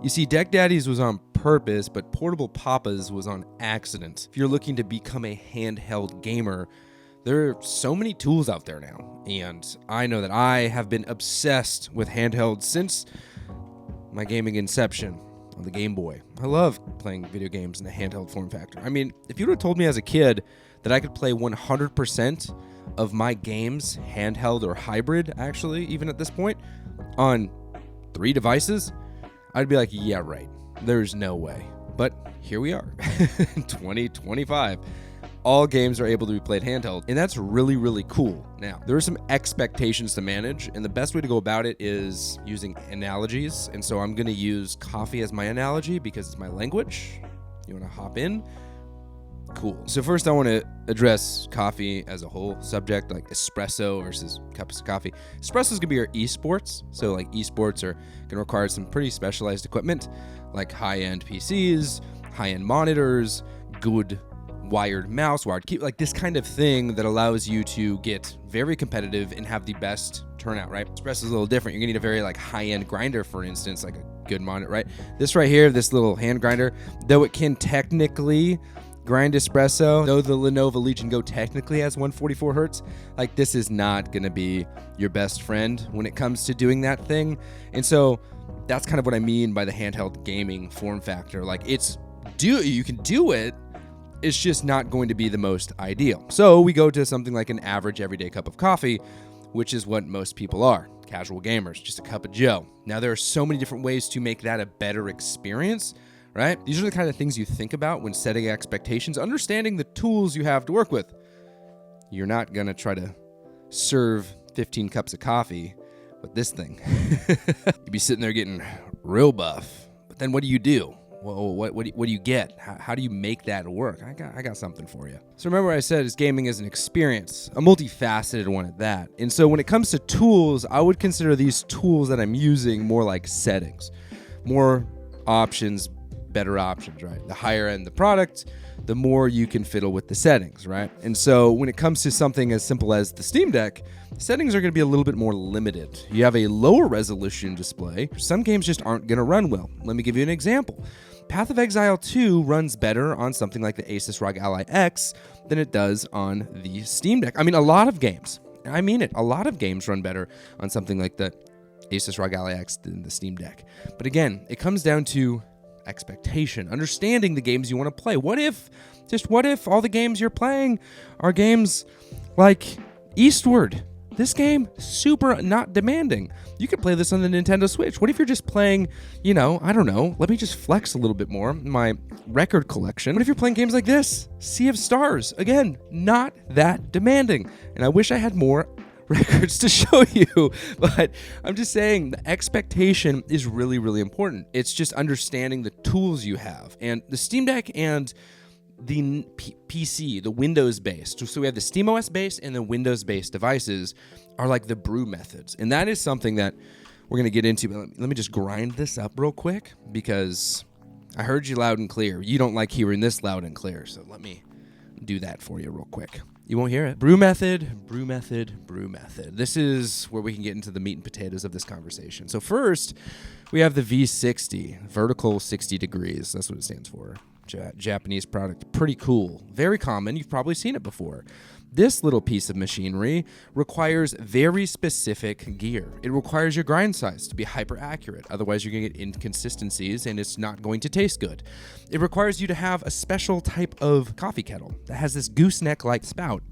You see, Deck Daddies was on purpose, but Portable Papas was on accident. If you're looking to become a handheld gamer, there are so many tools out there now, and I know that I have been obsessed with handhelds since my gaming inception on the Game Boy. I love playing video games in a handheld form factor. I mean, if you would have told me as a kid that I could play 100% of my games handheld or hybrid, actually, even at this point, on 3 devices, I'd be like, yeah, right. There's no way. But here we are, 2025. All games are able to be played handheld, and that's really, really cool. Now, there are some expectations to manage, and the best way to go about it is using analogies. And so I'm going to use coffee as my analogy because it's my language. You want to hop in? Cool. So first I want to address coffee as a whole subject, like espresso versus cups of coffee. Espresso is going to be your esports. So like esports are going to require some pretty specialized equipment, like high-end PCs, high-end monitors, good wired mouse, wired key, like this kind of thing that allows you to get very competitive and have the best turnout, right? Espresso is a little different. You're gonna need a very like high-end grinder, for instance, like a good monitor, right? This right here, this little hand grinder, though it can technically grind espresso, though the Lenovo Legion Go technically has 144 hertz, like this is not gonna be your best friend when it comes to doing that thing. And so that's kind of what I mean by the handheld gaming form factor. Like you can do it, it's just not going to be the most ideal. So we go to something like an average everyday cup of coffee, which is what most people are, casual gamers, just a cup of joe. Now there are so many different ways to make that a better experience, right? These are the kind of things you think about when setting expectations, understanding the tools you have to work with. You're not gonna try to serve 15 cups of coffee with this thing. You'd be sitting there getting real buff, but then what do? Well, what do you get? How do you make that work? I got something for you. So remember I said is gaming is an experience, a multifaceted one at that. And so when it comes to tools, I would consider these tools that I'm using more like settings, more options, better options, right? The higher end the product, the more you can fiddle with the settings, right? And so when it comes to something as simple as the Steam Deck, settings are going to be a little bit more limited. You have a lower resolution display. Some games just aren't going to run well. Let me give you an example. Path of Exile 2 runs better on something like the Asus ROG Ally X than it does on the Steam Deck. I mean, a lot of games run better on something like the Asus ROG Ally X than the Steam Deck. But again, it comes down to expectation, understanding the games you want to play. What if all the games you're playing are games like Eastward? This game, super not demanding. You could play this on the Nintendo Switch. What if you're just playing, I don't know, let me just flex a little bit more, my record collection. What if you're playing games like this? Sea of Stars. Again, not that demanding. And I wish I had more records to show you, but I'm just saying the expectation is really, really important. It's just understanding the tools you have. And the Steam Deck and the PC, the Windows-based, so we have the SteamOS-based and the Windows-based devices are like the brew methods. And that is something that we're going to get into. Let me just grind this up real quick because I heard you loud and clear. You don't like hearing this loud and clear, so let me do that for you real quick. You won't hear it. Brew method, brew method, brew method. This is where we can get into the meat and potatoes of this conversation. So first, we have the V60, vertical 60 degrees. That's what it stands for. Japanese product. Pretty cool. Very common. You've probably seen it before. This little piece of machinery requires very specific gear. It requires your grind size to be hyper accurate. Otherwise, you're going to get inconsistencies and it's not going to taste good. It requires you to have a special type of coffee kettle that has this gooseneck-like spout.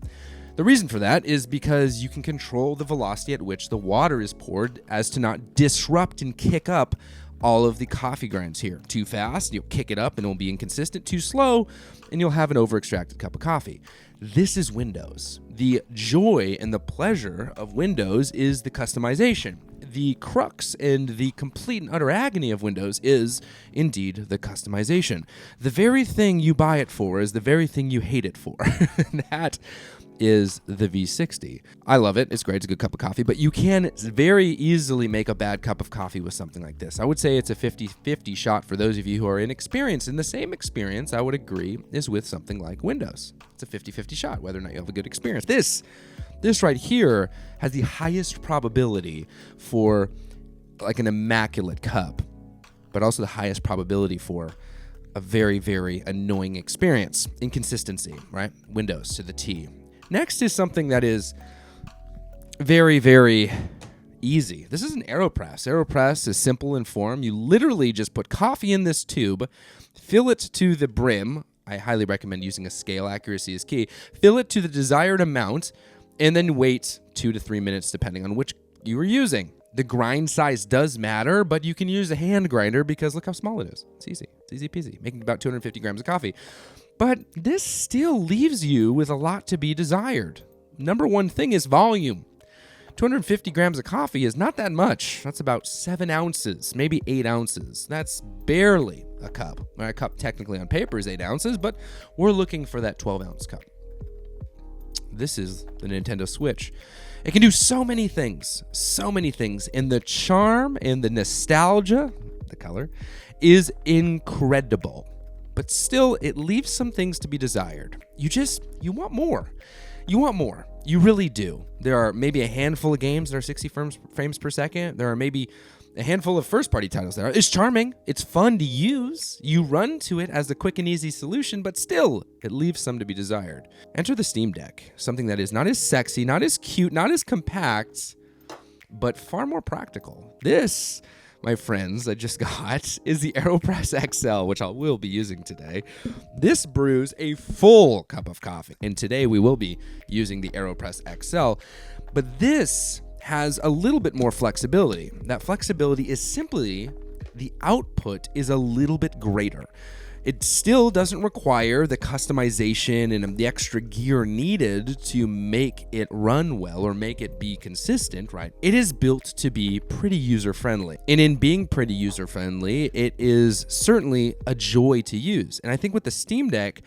The reason for that is because you can control the velocity at which the water is poured as to not disrupt and kick up all of the coffee grinds here. Too fast, you'll kick it up and it'll be inconsistent. Too slow, and you'll have an over-extracted cup of coffee. This is Windows. The joy and the pleasure of Windows is the customization. The crux and the complete and utter agony of Windows is, indeed, the customization. The very thing you buy it for is the very thing you hate it for. That is the V60. I love it. It's great. It's a good cup of coffee, but you can very easily make a bad cup of coffee with something like this. I would say it's a 50-50 shot for those of you who are inexperienced, and the same experience, I would agree, is with something like Windows. It's a 50-50 shot, whether or not you have a good experience. This right here has the highest probability for like an immaculate cup. but also the highest probability for a very, very annoying experience. Inconsistency, right? Windows to the T. Next is something that is very, very easy. This is an AeroPress. AeroPress is simple in form. You literally just put coffee in this tube, fill it to the brim. I highly recommend using a scale. Accuracy is key. Fill it to the desired amount, and then wait 2 to 3 minutes depending on which you are using. The grind size does matter, but you can use a hand grinder because look how small it is. It's easy. It's easy peasy, making about 250 grams of coffee. But this still leaves you with a lot to be desired. Number one thing is volume. 250 grams of coffee is not that much. That's about 7 ounces, maybe 8 ounces. That's barely a cup. A cup technically on paper is 8 ounces, but we're looking for that 12-ounce cup. This is the Nintendo Switch. It can do so many things, and the charm and the nostalgia, the color, is incredible. But still, it leaves some things to be desired. You want more. You want more. You really do. There are maybe a handful of games that are 60 frames per second. There are maybe a handful of first-party titles there. It's charming. It's fun to use. You run to it as the quick and easy solution, but still, it leaves some to be desired. Enter the Steam Deck, something that is not as sexy, not as cute, not as compact, but far more practical. This, my friends, I just got is the AeroPress XL, which I will be using today. This brews a full cup of coffee, and today we will be using the AeroPress XL, but this has a little bit more flexibility. That flexibility is simply the output is a little bit greater. It still doesn't require the customization and the extra gear needed to make it run well or make it be consistent, right? It is built to be pretty user-friendly. And in being pretty user-friendly, it is certainly a joy to use. And I think with the Steam Deck,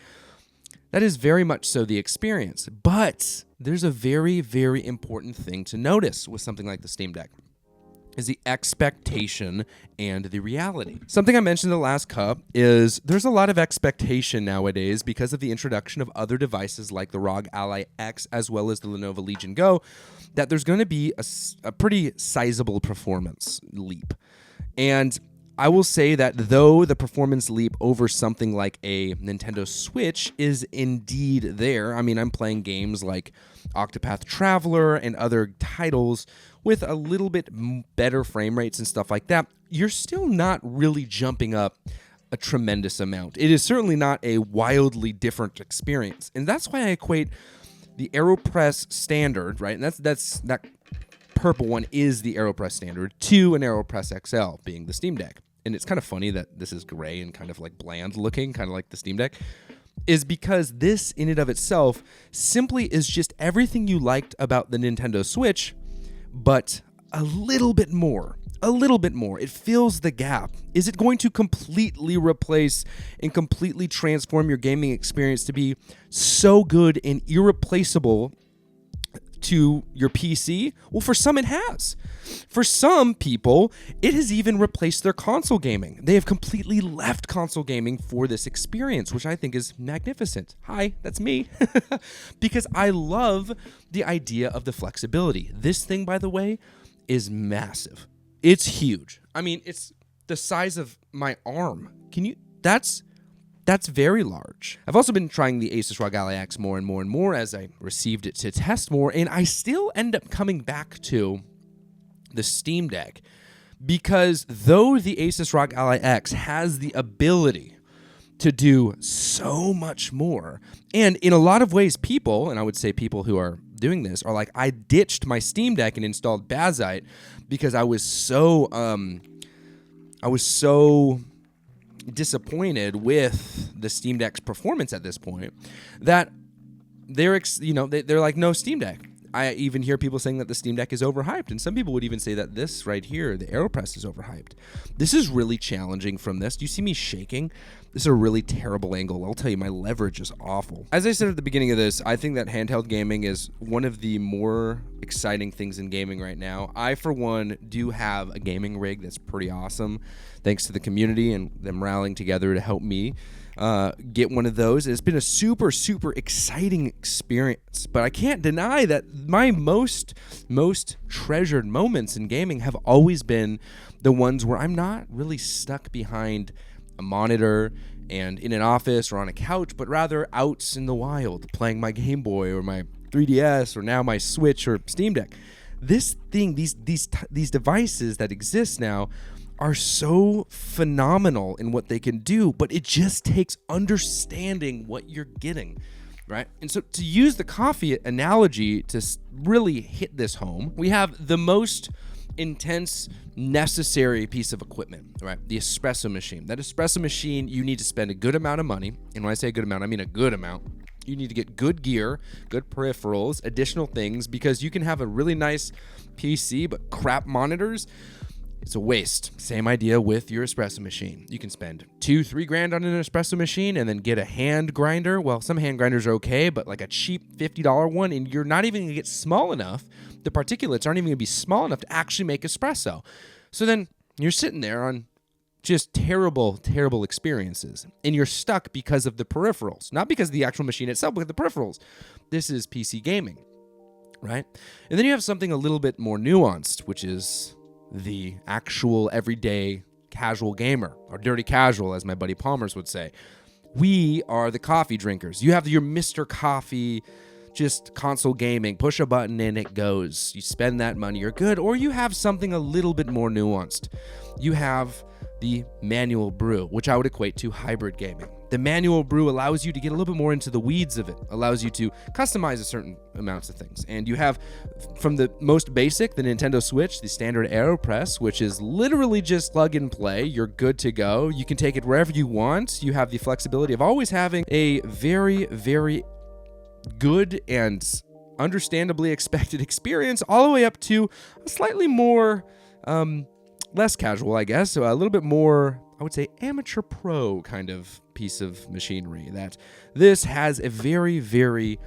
that is very much so the experience. But there's a very, very important thing to notice with something like the Steam Deck. Is the expectation and the reality. Something I mentioned in the last cup is there's a lot of expectation nowadays because of the introduction of other devices like the ROG Ally X as well as the Lenovo Legion Go, that there's going to be a pretty sizable performance leap. And I will say that though the performance leap over something like a Nintendo Switch is indeed there, I mean, I'm playing games like Octopath Traveler and other titles with a little bit better frame rates and stuff like that, you're still not really jumping up a tremendous amount. It is certainly not a wildly different experience. And that's why I equate the AeroPress standard, right? And that purple one is the AeroPress standard to an AeroPress XL being the Steam Deck. And it's kind of funny that this is gray and kind of like bland looking, kind of like the Steam Deck, is because this in and of itself simply is just everything you liked about the Nintendo Switch, but a little bit more. It fills the gap. Is it going to completely replace and completely transform your gaming experience to be so good and irreplaceable to your PC? Well, for some it has. For some people, it has even replaced their console gaming. They have completely left console gaming for this experience, which I think is magnificent. Hi, that's me. Because I love the idea of the flexibility. This thing, by the way, is massive. It's huge. I mean, it's the size of my arm. That's very large. I've also been trying the Asus ROG Ally X more and more as I received it to test more, and I still end up coming back to the Steam Deck because though the Asus ROG Ally X has the ability to do so much more, and in a lot of ways people, and I would say people who are doing this, are like, I ditched my Steam Deck and installed Bazite because I was so disappointed with the Steam Deck's performance at this point that they're like, no Steam Deck. I even hear people saying that the Steam Deck is overhyped, and some people would even say that this right here, the AeroPress, is overhyped. This is really challenging from this. Do you see me shaking? This is a really terrible angle. I'll tell you, my leverage is awful. As I said at the beginning of this, I think that handheld gaming is one of the more exciting things in gaming right now. I, for one, do have a gaming rig that's pretty awesome. thanks to the community and them rallying together to help me get one of those. It's been a super, super exciting experience, but I can't deny that my most treasured moments in gaming have always been the ones where I'm not really stuck behind a monitor and in an office or on a couch, but rather out in the wild playing my Game Boy or my 3DS or now my Switch or Steam Deck. These devices that exist now are so phenomenal in what they can do, but it just takes understanding what you're getting, right? And so to use the coffee analogy to really hit this home, we have the most intense, necessary piece of equipment, right? The espresso machine. That espresso machine, you need to spend a good amount of money. And when I say a good amount, I mean a good amount. You need to get good gear, good peripherals, additional things, because you can have a really nice PC, but crap monitors. It's a waste. Same idea with your espresso machine. You can spend $2-3 on an espresso machine and then get a hand grinder. Well, some hand grinders are okay, but like a cheap $50 one, and you're not even going to get small enough. The particulates aren't even going to be small enough to actually make espresso. So then you're sitting there on just terrible, terrible experiences. And you're stuck because of the peripherals. Not because of the actual machine itself, but the peripherals. This is PC gaming, right? And then you have something a little bit more nuanced, which is the actual everyday casual gamer, or dirty casual, as my buddy Palmer's would say. We are the coffee drinkers. You have your Mr. Coffee, just console gaming, push a button and it goes. You spend that money, you're good. Or you have something a little bit more nuanced. You have the manual brew, which I would equate to hybrid gaming. The manual brew allows you to get a little bit more into the weeds of it, allows you to customize a certain amounts of things. And you have, from the most basic, the Nintendo Switch, the standard AeroPress, which is literally just plug and play. You're good to go. You can take it wherever you want. You have the flexibility of always having a very, very good and understandably expected experience, all the way up to a slightly more less casual, I guess, so a little bit more, I would say, amateur pro kind of piece of machinery. That this has a very, very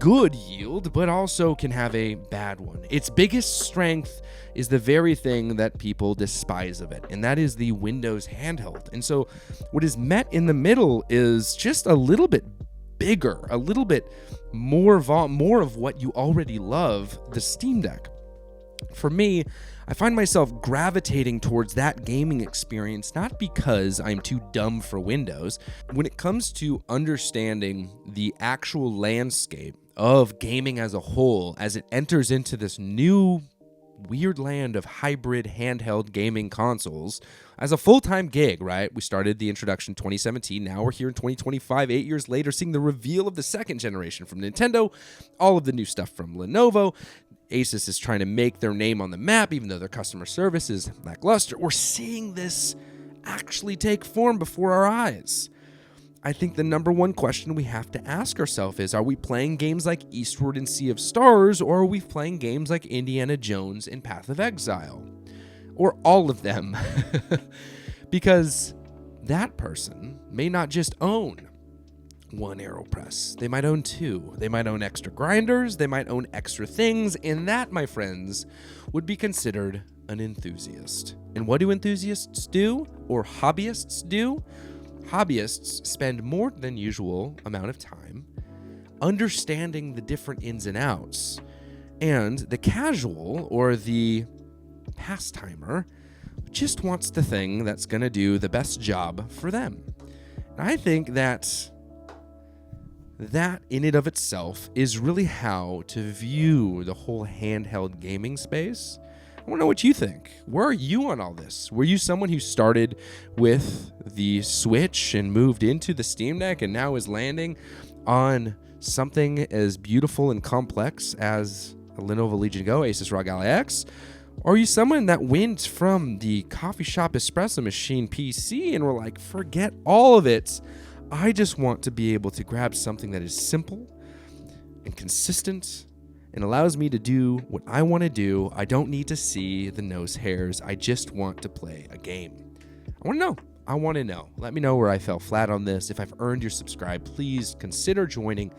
good yield, but also can have a bad one. Its biggest strength is the very thing that people despise of it, and that is the Windows Handheld. And so what is met in the middle is just a little bit bigger, a little bit more of what you already love, the Steam Deck. For me, I find myself gravitating towards that gaming experience, not because I'm too dumb for Windows. When it comes to understanding the actual landscape of gaming as a whole, as it enters into this new weird land of hybrid handheld gaming consoles as a full-time gig, right? We started the introduction in 2017. Now we're here in 2025, 8 years later, seeing the reveal of the second generation from Nintendo, all of the new stuff from Lenovo. Asus is trying to make their name on the map, even though their customer service is lackluster. We're seeing this actually take form before our eyes. I think the number one question we have to ask ourselves is, are we playing games like Eastward and Sea of Stars, or are we playing games like Indiana Jones and Path of Exile? Or all of them? Because that person may not just own one AeroPress. They might own two. They might own extra grinders. They might own extra things. And that, my friends, would be considered an enthusiast. And what do enthusiasts do? Or hobbyists do? Hobbyists spend more than usual amount of time understanding the different ins and outs. And the casual, or the pastimer, just wants the thing that's going to do the best job for them. And I think that in and of itself is really how to view the whole handheld gaming space. I want to know what you think. Where are you on all this? Were you someone who started with the Switch and moved into the Steam Deck and now is landing on something as beautiful and complex as a Lenovo Legion Go, Asus ROG Ally X? Or are you someone that went from the coffee shop espresso machine PC and were like, forget all of it, I just want to be able to grab something that is simple and consistent and allows me to do what I want to do. I don't need to see the nose hairs. I just want to play a game. I want to know. Let me know where I fell flat on this. If I've earned your subscribe, please consider joining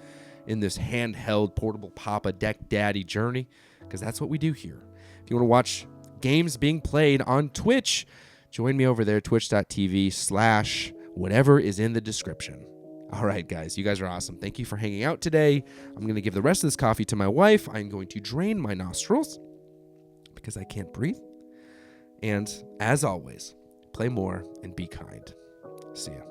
in this handheld portable Papa Deck Daddy journey, because that's what we do here. If you want to watch games being played on Twitch, Join me over there, twitch.tv/whatever is in the description. All right, guys, you guys are awesome. Thank you for hanging out today. I'm going to give the rest of this coffee to my wife. I'm going to drain my nostrils because I can't breathe. And as always, play more and be kind. See ya.